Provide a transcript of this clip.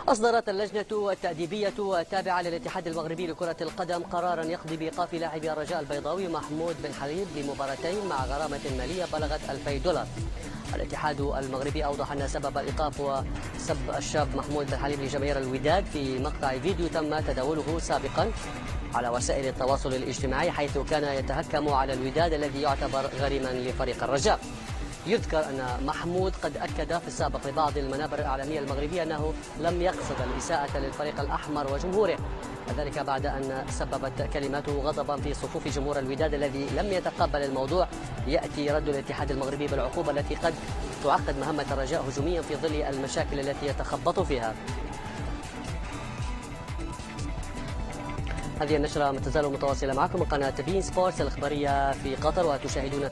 أصدرت اللجنة التأديبية التابعة للاتحاد المغربي لكرة القدم قرارا يقضي بإيقاف لاعبي الرجاء البيضاوي محمود بن حليب لمباراتين مع غرامة مالية بلغت $2000. الاتحاد المغربي أوضح أن سبب الإيقاف هو سب الشاب محمود بن حليب لجماهير الوداد في مقطع فيديو تم تداوله سابقا على وسائل التواصل الاجتماعي، حيث كان يتهكم على الوداد الذي يعتبر غريما لفريق الرجاء. يذكر أن محمود قد أكد في السابق لبعض المنابر الإعلامية المغربية أنه لم يقصد الإساءة للفريق الأحمر وجمهوره، وذلك بعد أن سببت كلماته غضبا في صفوف جمهور الوداد الذي لم يتقبل الموضوع. يأتي رد الاتحاد المغربي بالعقوبة التي قد تعقد مهمة الرجاء هجوميا في ظل المشاكل التي يتخبط فيها. هذه النشرة ما تزال متواصلة معكم من قناة بين سبورتس الإخبارية في قطر، وتشاهدون